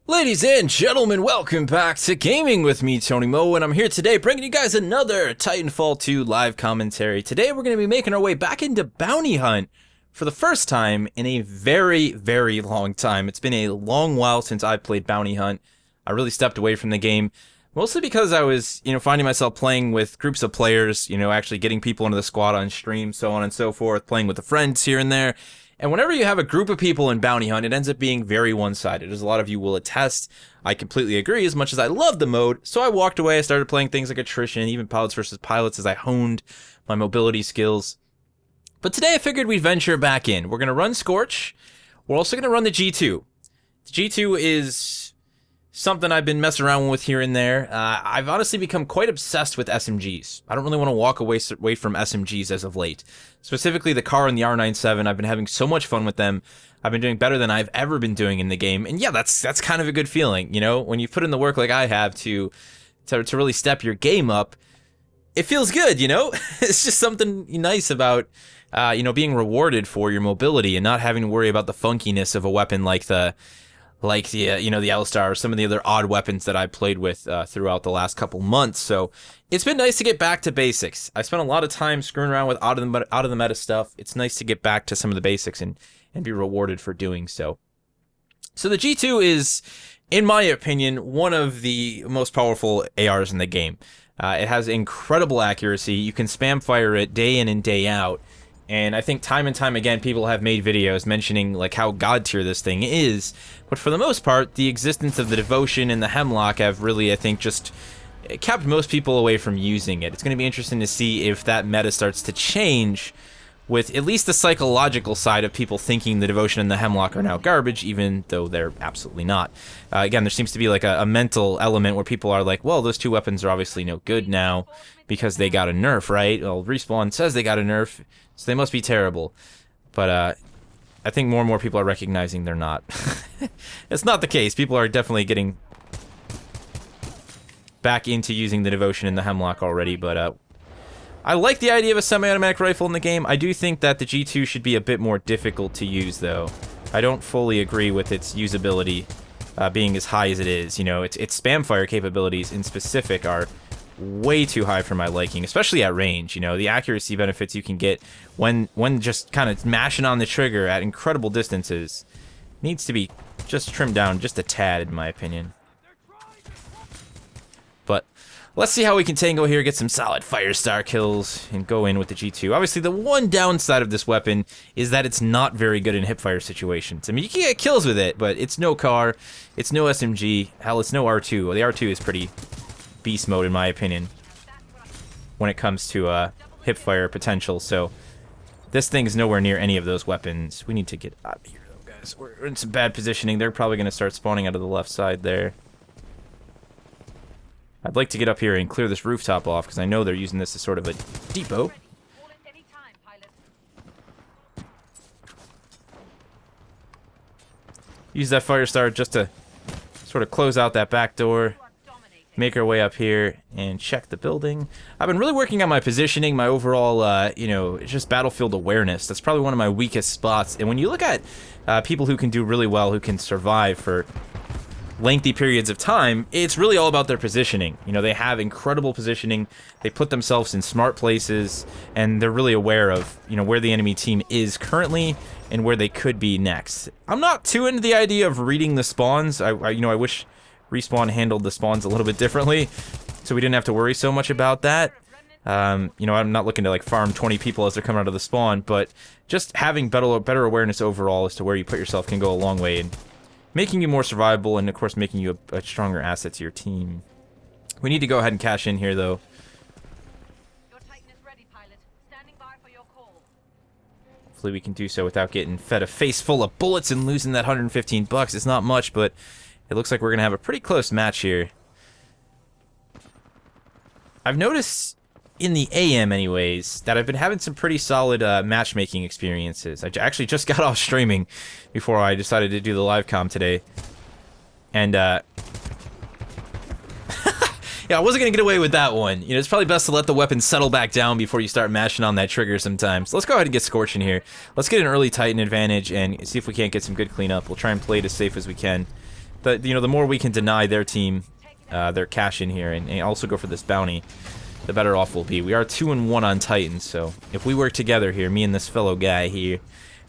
Ladies and gentlemen, welcome back to Gaming with me, Tony Mo, and I'm here today bringing you guys another Titanfall 2 live commentary. Today we're going to be making our way back into Bounty Hunt for the first time in a very, very long time. It's been a long while since I played Bounty Hunt. I really stepped away from the game, mostly because I was, finding myself playing with groups of players, actually getting people into the squad on stream, so on and so forth, playing with the friends here and there. And whenever you have a group of people in Bounty Hunt, it ends up being very one-sided, as a lot of you will attest. I completely agree, as much as I love the mode. So I walked away, I started playing things like attrition, even pilots versus pilots, as I honed my mobility skills. But today I figured we'd venture back in. We're going to run Scorch. We're also going to run the G2. The G2 is something I've been messing around with here and there. I've honestly become quite obsessed with SMGs. I don't really want to walk away from SMGs as of late. Specifically the Car and the R97. I've been having so much fun with them. I've been doing better than I've ever been doing in the game. And yeah, that's kind of a good feeling, when you put in the work like I have to really step your game up. It feels good, It's just something nice about being rewarded for your mobility and not having to worry about the funkiness of a weapon like the L-Star or some of the other odd weapons that I played with throughout the last couple months. So it's been nice to get back to basics. I spent a lot of time screwing around with out of the meta stuff. It's nice to get back to some of the basics and be rewarded for doing so. So the G2 is, in my opinion, one of the most powerful ARs in the game. It has incredible accuracy. You can spam fire it day in and day out. And I think time and time again, people have made videos mentioning like how god tier this thing is. But for the most part, the existence of the Devotion and the Hemlock have really, I think, just kept most people away from using it. It's going to be interesting to see if that meta starts to change with at least the psychological side of people thinking the Devotion and the Hemlock are now garbage, even though they're absolutely not. Again, there seems to be like a mental element where people are like, well, those two weapons are obviously no good now because they got a nerf, right? Well, Respawn says they got a nerf, so they must be terrible. But I think more and more people are recognizing they're not. It's not the case. People are definitely getting back into using the Devotion and the Hemlock already, but I like the idea of a semi-automatic rifle in the game. I do think that the G2 should be a bit more difficult to use, though. I don't fully agree with its usability being as high as it is. Its spam fire capabilities in specific are way too high for my liking, especially at range. The accuracy benefits you can get when just kind of mashing on the trigger at incredible distances needs to be just trimmed down just a tad, in my opinion. But let's see how we can tango here, get some solid Firestar kills, and go in with the G2. Obviously, the one downside of this weapon is that it's not very good in hipfire situations. I mean, you can get kills with it, but it's no Car, it's no SMG, hell, it's no R2. Well, the R2 is pretty beast mode, in my opinion, when it comes to hipfire potential, so this thing is nowhere near any of those weapons. We need to get out of here, though, guys. We're in some bad positioning. They're probably going to start spawning out of the left side there. I'd like to get up here and clear this rooftop off, because I know they're using this as sort of a depot. Use that Firestar just to sort of close out that back door. Make our way up here and check the building. I've been really working on my positioning, my overall, just battlefield awareness. That's probably one of my weakest spots. And when you look at people who can do really well, who can survive for lengthy periods of time, it's really all about their positioning. They have incredible positioning. They put themselves in smart places, and they're really aware of, where the enemy team is currently and where they could be next. I'm not too into the idea of reading the spawns. I wish Respawn handled the spawns a little bit differently, so we didn't have to worry so much about that. I'm not looking to like farm 20 people as they're coming out of the spawn, but just having better awareness overall as to where you put yourself can go a long way in making you more survivable and, of course, making you a stronger asset to your team. We need to go ahead and cash in here, though. Your Titan is ready, pilot. Standing by for your call. Hopefully we can do so without getting fed a face full of bullets and losing that 115 bucks. It's not much, but it looks like we're going to have a pretty close match here. I've noticed in the AM anyways that I've been having some pretty solid matchmaking experiences. I actually just got off streaming before I decided to do the live comm today. And yeah, I wasn't gonna get away with that one. It's probably best to let the weapon settle back down before you start mashing on that trigger sometimes. Let's go ahead and get Scorch in here. Let's get an early Titan advantage and see if we can't get some good cleanup. We'll try and play it as safe as we can. the more we can deny their team their cash in here and also go for this bounty, the better off we'll be. We are 2-1 on Titans, so if we work together here, me and this fellow guy here,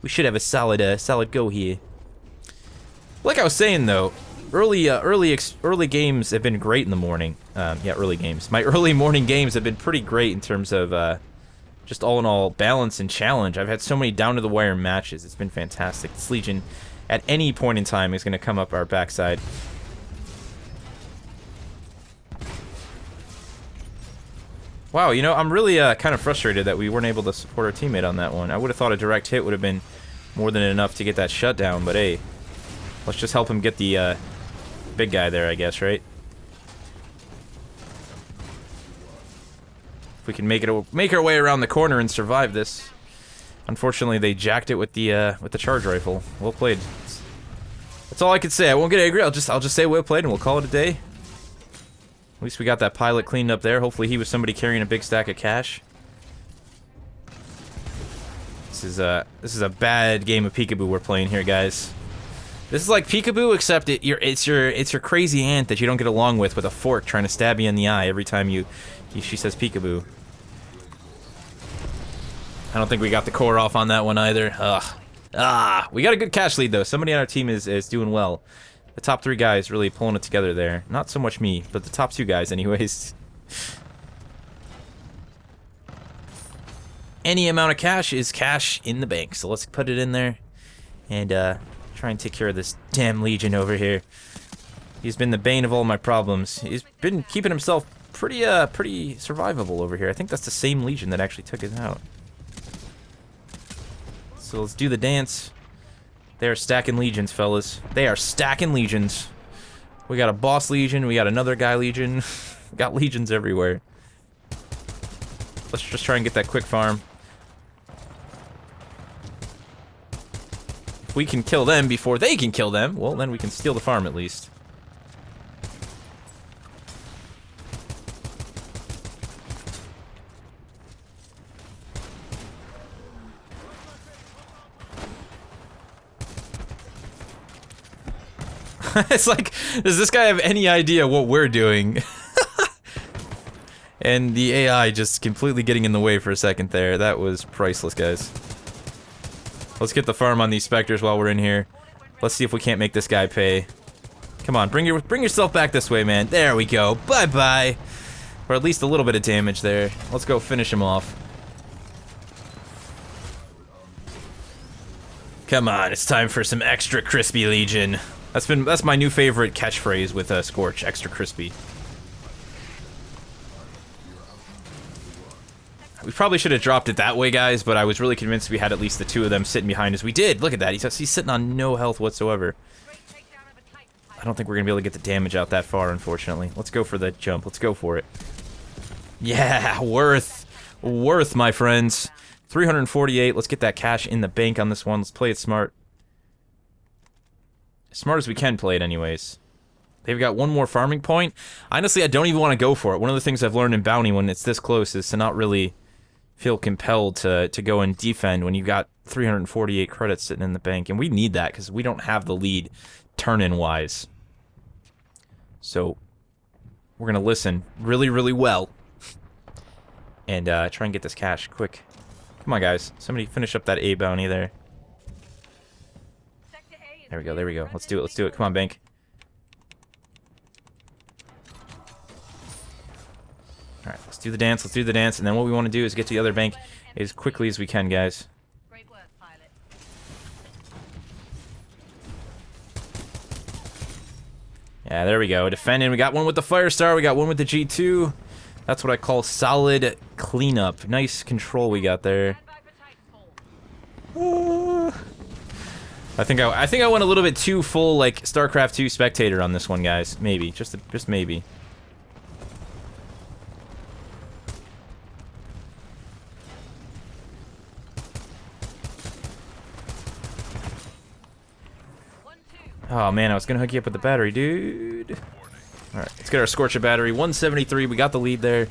we should have a solid go here. Like I was saying though, early games have been great in the morning. Yeah, early games. My early morning games have been pretty great in terms of just all in all balance and challenge. I've had so many down to the wire matches. It's been fantastic. This Legion at any point in time is going to come up our backside. Wow, you know, I'm really kind of frustrated that we weren't able to support our teammate on that one. I would have thought a direct hit would have been more than enough to get that shutdown, but hey, let's just help him get the big guy there, I guess, right? If we can make our way around the corner and survive this. Unfortunately, they jacked it with the charge rifle. Well played. That's all I can say. I won't get angry. I'll just say well played, and we'll call it a day. At least we got that pilot cleaned up there. Hopefully he was somebody carrying a big stack of cash. This is a bad game of peekaboo we're playing here, guys. This is like peekaboo, except it's your crazy aunt that you don't get along with a fork trying to stab you in the eye every time she says peekaboo. I don't think we got the core off on that one either. Ugh. We got a good cash lead though. Somebody on our team is doing well. The top 3 guys really pulling it together there. Not so much me, but the top 2 guys anyways. Any amount of cash is cash in the bank, so let's put it in there and try and take care of this damn Legion over here. He's been the bane of all my problems. He's been keeping himself pretty survivable over here. I think that's the same Legion that actually took us out. So let's do the dance. They are stacking legions, fellas. They are stacking legions. We got a boss legion. We got another guy legion. We got legions everywhere. Let's just try and get that quick farm. If we can kill them before they can kill them, well, then we can steal the farm at least. It's like, does this guy have any idea what we're doing? And the AI just completely getting in the way for a second there. That was priceless, guys. Let's get the farm on these specters while we're in here. Let's see if we can't make this guy pay. Come on, bring yourself back this way, man. There we go. Bye-bye. Or at least a little bit of damage there. Let's go finish him off. Come on, it's time for some extra crispy Legion. That's my new favorite catchphrase with Scorch, extra crispy. We probably should have dropped it that way, guys, but I was really convinced we had at least the 2 of them sitting behind us. We did! Look at that, he's sitting on no health whatsoever. I don't think we're gonna be able to get the damage out that far, unfortunately. Let's go for the jump, let's go for it. Yeah, worth, my friends. 348, let's get that cash in the bank on this one, let's play it smart. As smart as we can play it anyways. They've got one more farming point. Honestly, I don't even want to go for it. One of the things I've learned in Bounty when it's this close is to not really feel compelled to go and defend when you've got 348 credits sitting in the bank. And we need that because we don't have the lead turn-in wise. So we're going to listen really, really well. And try and get this cash quick. Come on, guys. Somebody finish up that A bounty there. There we go, there we go. Let's do it, Come on, bank. Alright, let's do the dance, and then what we want to do is get to the other bank as quickly as we can, guys. Great work, pilot. Yeah, there we go. Defending. We got one with the Firestar, we got one with the G2. That's what I call solid cleanup. Nice control we got there. I think I went a little bit too full, like, StarCraft 2 spectator on this one, guys. Maybe. Just maybe. Oh, man, I was gonna hook you up with the battery, dude. Alright, let's get our Scorcher battery. 173, we got the lead there.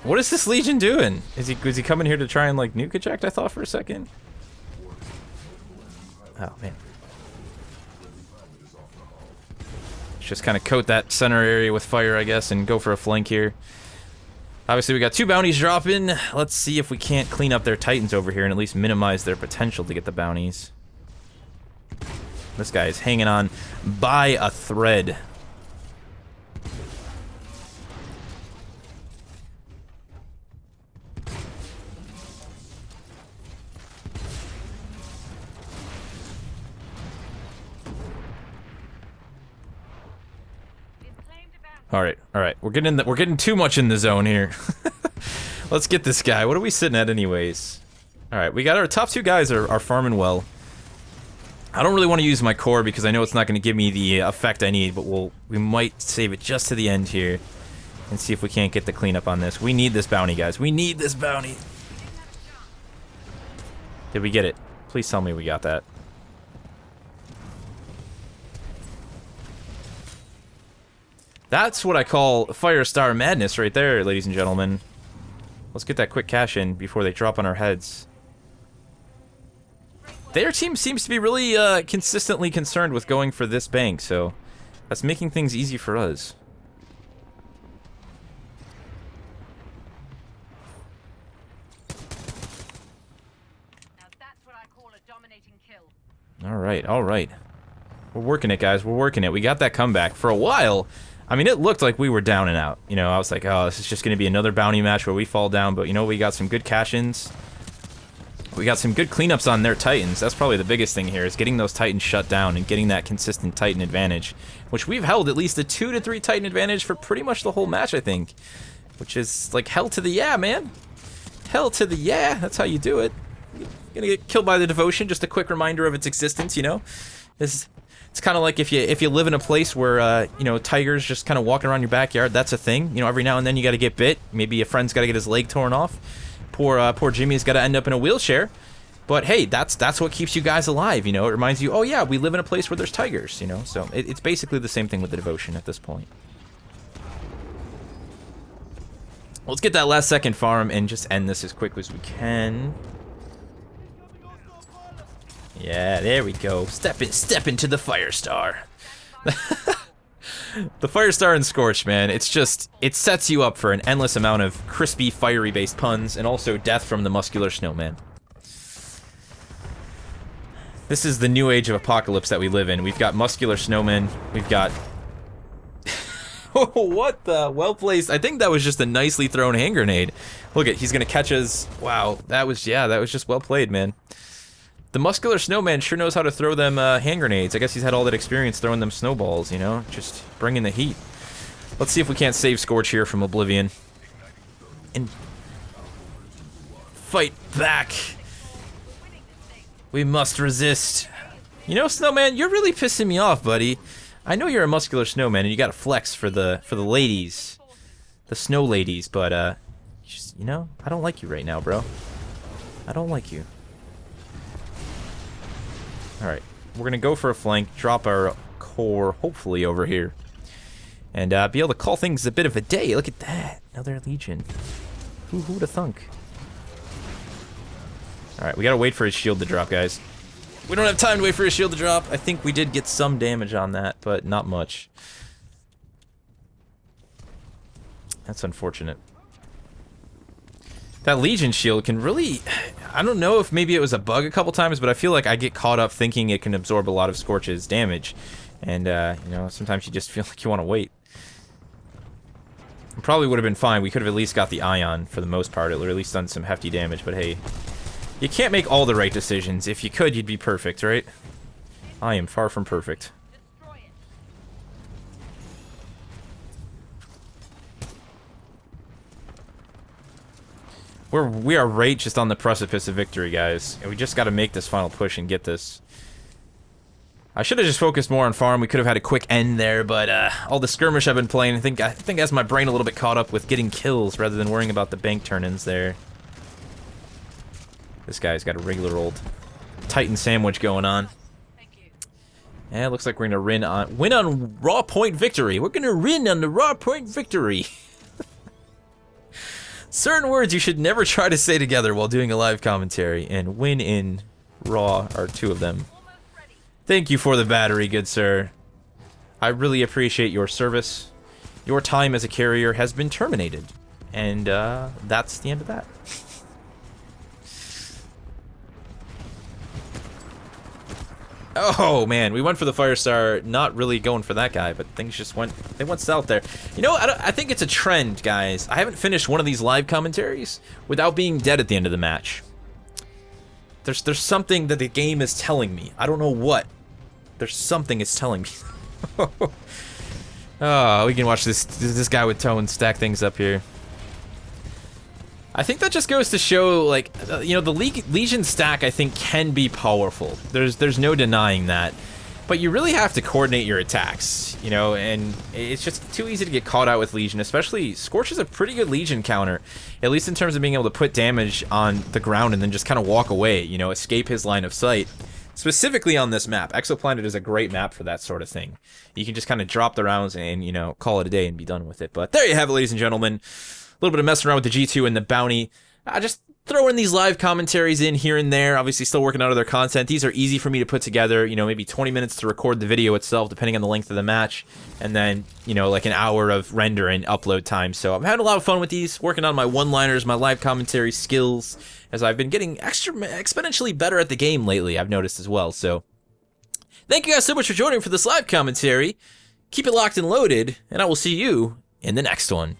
What is this Legion doing? Is he coming here to try and like nuke eject? I thought for a second. Oh man. Let's just kind of coat that center area with fire, I guess, and go for a flank here. Obviously, we got 2 bounties dropping. Let's see if we can't clean up their Titans over here and at least minimize their potential to get the bounties. This guy is hanging on by a thread. All right. We're getting too much in the zone here. Let's get this guy. What are we sitting at anyways? All right, we got our top 2 guys are farming well. I don't really want to use my core because I know it's not going to give me the effect I need, but we might save it just to the end here and see if we can't get the cleanup on this. We need this bounty, guys. We need this bounty. Did we get it? Please tell me we got that. That's what I call Firestar madness right there, ladies and gentlemen. Let's get that quick cash in before they drop on our heads. Their team seems to be really consistently concerned with going for this bank, so that's making things easy for us. Now that's what I call a dominating kill. All right. We're working it, guys. We're working it. We got that comeback. For a while, I mean, it looked like we were down and out. You know, I was like, oh, this is just going to be another bounty match where we fall down. But, you know, we got some good cash-ins. We got some good cleanups on their Titans. That's probably the biggest thing here, is getting those Titans shut down and getting that consistent Titan advantage, which we've held at least a 2 to 3 Titan advantage for pretty much the whole match, I think. Which is like hell to the yeah, man. Hell to the yeah. That's how you do it. You're gonna get killed by the devotion. Just a quick reminder of its existence, you know. It's kind of like if you live in a place where you know, tigers just kind of walking around your backyard. That's a thing. You know, every now and then you got to get bit. Maybe a friend's got to get his leg torn off. Poor Jimmy's got to end up in a wheelchair. But hey, that's what keeps you guys alive. You know, it reminds you, oh yeah, we live in a place where there's tigers. You know, so it's basically the same thing with the devotion at this point. Let's get that last second farm and just end this as quickly as we can. Yeah, there we go. Step into the Firestar. The Firestar and Scorch, man, it sets you up for an endless amount of crispy, fiery-based puns, and also death from the muscular snowman. This is the new age of apocalypse that we live in. We've got muscular snowmen, we've got... What the? Well placed. I think that was just a nicely thrown hand grenade. Look at, he's gonna catch us. Wow, that was just well played, man. The muscular snowman sure knows how to throw them hand grenades. I guess he's had all that experience throwing them snowballs, you know? Just bringing the heat. Let's see if we can't save Scorch here from Oblivion. And fight back. We must resist. You know, Snowman, you're really pissing me off, buddy. I know you're a muscular snowman and you got a flex for the ladies. The snow ladies, but just, you know, I don't like you right now, bro. I don't like you. Alright, we're gonna go for a flank, drop our core, hopefully, over here. And be able to call things a bit of a day. Look at that. Another Legion. Who'da thunk? Alright, we gotta wait for his shield to drop, guys. We don't have time to wait for his shield to drop. I think we did get some damage on that, but not much. That's unfortunate. That Legion shield can really... I don't know if maybe it was a bug a couple times, but I feel like I get caught up thinking it can absorb a lot of Scorch's damage. And, you know, sometimes you just feel like you want to wait. It probably would have been fine. We could have at least got the Ion for the most part, or at least done some hefty damage, but hey. You can't make all the right decisions. If you could, you'd be perfect, right? I am far from perfect. We are right just on the precipice of victory, guys. And we just got to make this final push and get this. I should have just focused more on farm. We could have had a quick end there, but all the skirmish I've been playing, I think has my brain a little bit caught up with getting kills rather than worrying about the bank turn-ins there. This guy's got a regular old Titan sandwich going on. Yeah, it looks like we're gonna win on raw point victory. We're gonna win on the raw point victory. Certain words you should never try to say together while doing a live commentary, and win in Raw are two of them. Thank you for the battery, good sir. I really appreciate your service. Your time as a carrier has been terminated. And that's the end of that. Oh man, we went for the Firestar, not really going for that guy, but things just went south there. You know, I think it's a trend, guys. I haven't finished one of these live commentaries without being dead at the end of the match. There's something that the game is telling me. I don't know what. There's something it's telling me. Oh, we can watch this guy with Tone stack things up here. I think that just goes to show, like, you know, the Legion stack, I think, can be powerful. There's no denying that. But you really have to coordinate your attacks, you know, and it's just too easy to get caught out with Legion, especially Scorch is a pretty good Legion counter, at least in terms of being able to put damage on the ground and then just kind of walk away, you know, escape his line of sight. Specifically on this map, Exoplanet is a great map for that sort of thing. You can just kind of drop the rounds and, you know, call it a day and be done with it. But there you have it, ladies and gentlemen. A little bit of messing around with the G2 and the bounty. Just throwing these live commentaries in here and there. Obviously still working on other content. These are easy for me to put together. You know, maybe 20 minutes to record the video itself, depending on the length of the match. And then, you know, like an hour of render and upload time. So I'm having a lot of fun with these, working on my one-liners, my live commentary skills, as I've been getting exponentially better at the game lately, I've noticed as well. So thank you guys so much for joining for this live commentary. Keep it locked and loaded, and I will see you in the next one.